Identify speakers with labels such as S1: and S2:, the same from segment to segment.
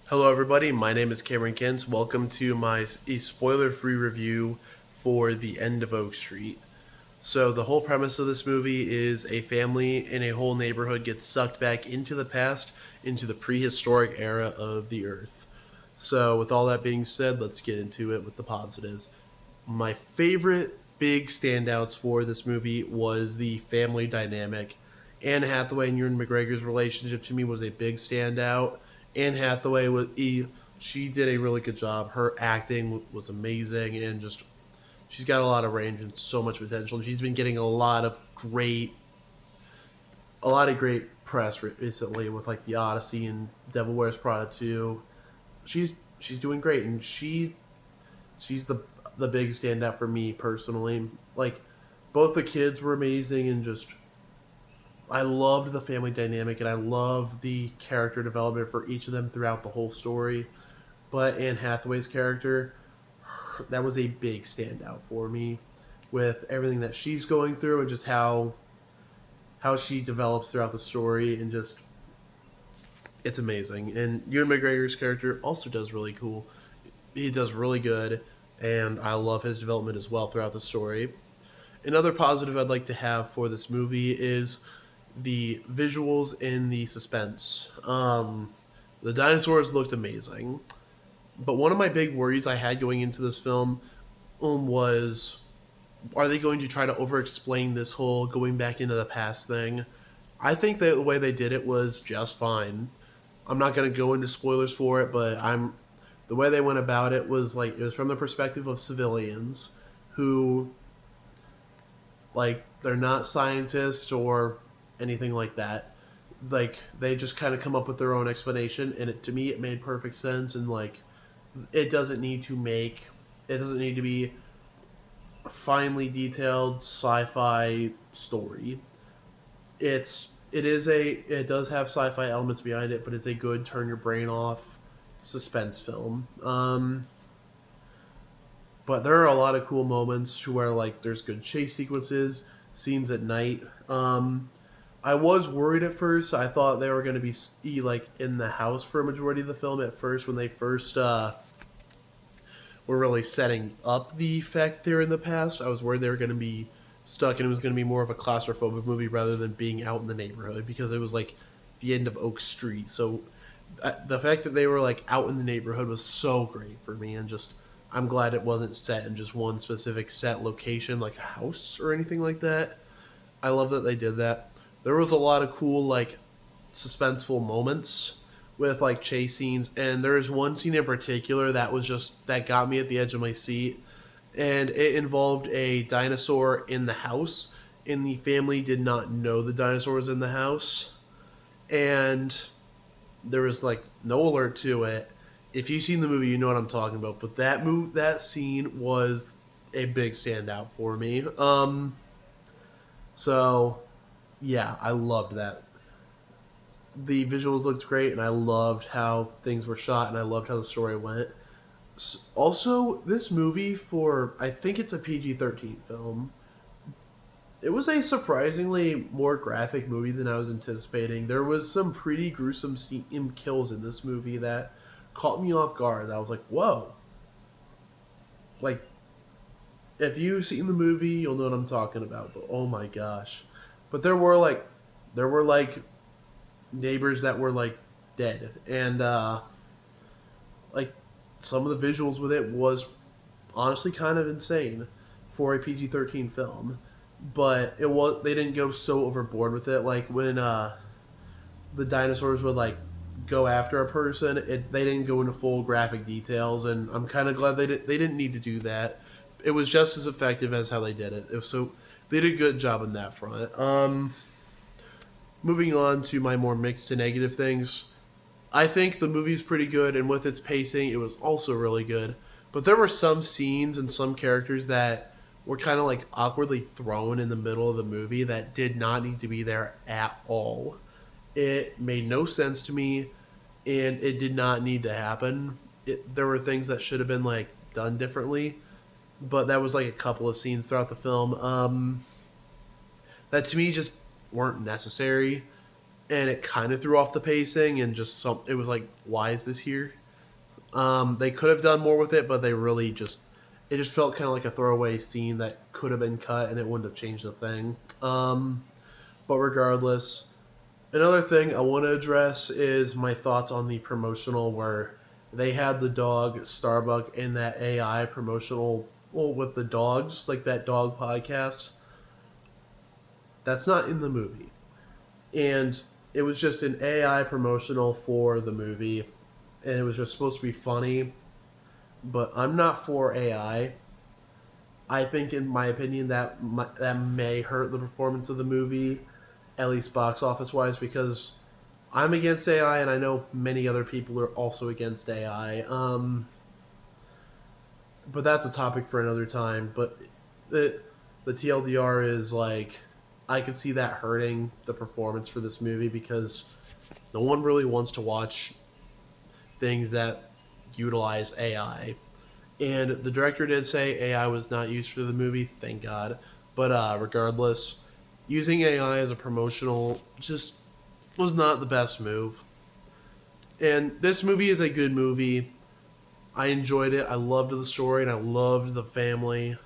S1: Hello, everybody. My name is Cameron Kins. Welcome to my spoiler-free review for The End of Oak Street. So, the whole premise of this movie is a family in a whole neighborhood gets sucked back into the past, into the prehistoric era of the Earth. So, with all that being said, let's get into it with the positives. My favorite big standouts for this movie was the family dynamic. Anne Hathaway and Ewan McGregor's relationship to me was a big standout. Anne Hathaway she did a really good job. Her acting was amazing, and just she's got a lot of range and so much potential. And she's been getting a lot of great press recently with like the Odyssey and Devil Wears Prada 2. She's doing great, and she's the big standout for me personally. Like both the kids were amazing, and just I loved the family dynamic, and I love the character development for each of them throughout the whole story. But Anne Hathaway's character, that was a big standout for me, with everything that she's going through and just how she develops throughout the story, and just it's amazing. And Ewan McGregor's character also does really cool. He does really good, and I love his development as well throughout the story. Another positive I'd like to have for this movie is the visuals and the suspense. The dinosaurs looked amazing, but one of my big worries I had going into this film was, are they going to try to over explain this whole going back into the past thing? I think that the way they did it was just fine. I'm not going to go into spoilers for it, but the way they went about it was like it was from the perspective of civilians who, like, they're not scientists or anything like that. Like, they just kind of come up with their own explanation, and to me it made perfect sense. And like, it doesn't need to make it doesn't need to be a finely detailed sci-fi story. It does have sci-fi elements behind it, but it's a good turn your brain off suspense film. But there are a lot of cool moments to where like there's good chase sequences, scenes at night. I was worried at first. I thought they were going to be like in the house for a majority of the film at first, when they first were really setting up the fact they're in the past. I was worried they were going to be stuck, and it was going to be more of a claustrophobic movie rather than being out in the neighborhood, because it was like the end of Oak Street. So the fact that they were like out in the neighborhood was so great for me, and just I'm glad it wasn't set in just one specific set location like a house or anything like that. I love that they did that. There was a lot of cool like suspenseful moments with like chase scenes, and there is one scene in particular that got me at the edge of my seat, and it involved a dinosaur in the house, and the family did not know the dinosaur was in the house, and there was like no alert to it. If you've seen the movie, you know what I'm talking about. But that scene was a big standout for me. So yeah, I loved that. The visuals looked great, and I loved how things were shot, and I loved how the story went. Also, this movie, for I think it's a PG-13 film, it was a surprisingly more graphic movie than I was anticipating. There was some pretty gruesome kills in this movie that caught me off guard. I was like, "Whoa!" Like, if you've seen the movie, you'll know what I'm talking about. But oh my gosh! But there were like neighbors that were like dead, and like some of the visuals with it was honestly kind of insane for a PG-13 film. But they didn't go so overboard with it. Like when the dinosaurs would like go after a person, they didn't go into full graphic details, and I'm kind of glad they didn't need to do that. It was just as effective as how they did it. So they did a good job on that front. Moving on to my more mixed to negative things, I think the movie's pretty good, and with its pacing, it was also really good. But there were some scenes and some characters that were kind of like awkwardly thrown in the middle of the movie that did not need to be there at all. It made no sense to me, and it did not need to happen. There were things that should have been like done differently, but that was like a couple of scenes throughout the film that to me just weren't necessary. and it kind of threw off the pacing and just some. It was like, why is this here? They could have done more with it, but they really just it just felt kind of like a throwaway scene that could have been cut and it wouldn't have changed the thing. But regardless, another thing I want to address is my thoughts on the promotional where they had the dog Starbuck in that AI promotional, well, with the dogs, like that dog podcast. That's not in the movie. And it was just an AI promotional for the movie, and it was just supposed to be funny. But I'm not for AI. I think, in my opinion, that may hurt the performance of the movie, at least box office wise, because I'm against AI, and I know many other people are also against AI. But that's a topic for another time. But the TLDR is like, I could see that hurting the performance for this movie because no one really wants to watch things that utilize AI. And the director did say AI was not used for the movie, thank God. But regardless, using AI as a promotional just was not the best move. And this movie is a good movie. I enjoyed it. I loved the story and I loved the family.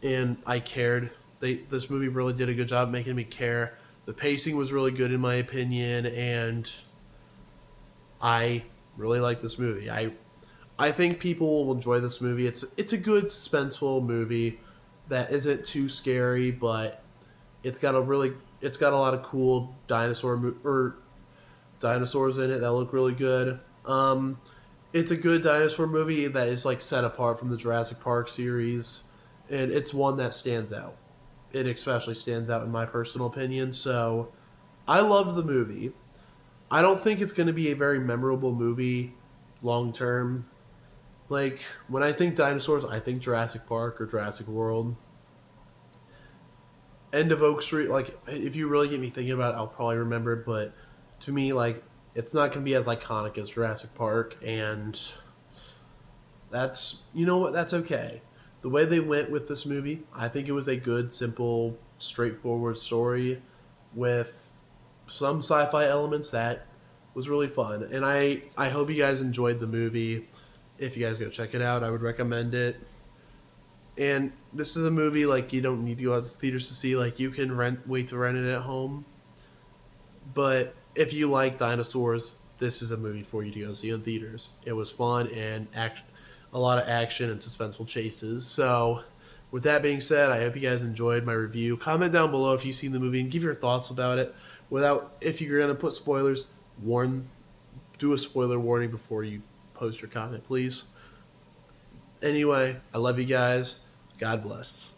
S1: And I cared. This movie really did a good job making me care. The pacing was really good in my opinion, and I really like this movie. I think people will enjoy this movie. It's a good suspenseful movie that isn't too scary, but it's got a lot of cool dinosaurs in it that look really good. It's a good dinosaur movie that is like set apart from the Jurassic Park series, and it's one that stands out. It especially stands out in my personal opinion. So I love the movie. I don't think it's going to be a very memorable movie long term. Like, when I think dinosaurs, I think Jurassic Park or Jurassic World. End of Oak Street, like, if you really get me thinking about it, I'll probably remember it, but to me, like, it's not going to be as iconic as Jurassic Park, and that's, you know what, that's okay. The way they went with this movie, I think it was a good, simple, straightforward story with some sci-fi elements that was really fun. And I hope you guys enjoyed the movie. If you guys go check it out, I would recommend it. And this is a movie like you don't need to go out to theaters to see. Like you can wait to rent it at home. But if you like dinosaurs, this is a movie for you to go see in theaters. It was fun and a lot of action and suspenseful chases. So, with that being said, I hope you guys enjoyed my review. Comment down below if you've seen the movie and give your thoughts about it. If you're gonna put spoilers, do a spoiler warning before you post your comment, please. Anyway, I love you guys. God bless.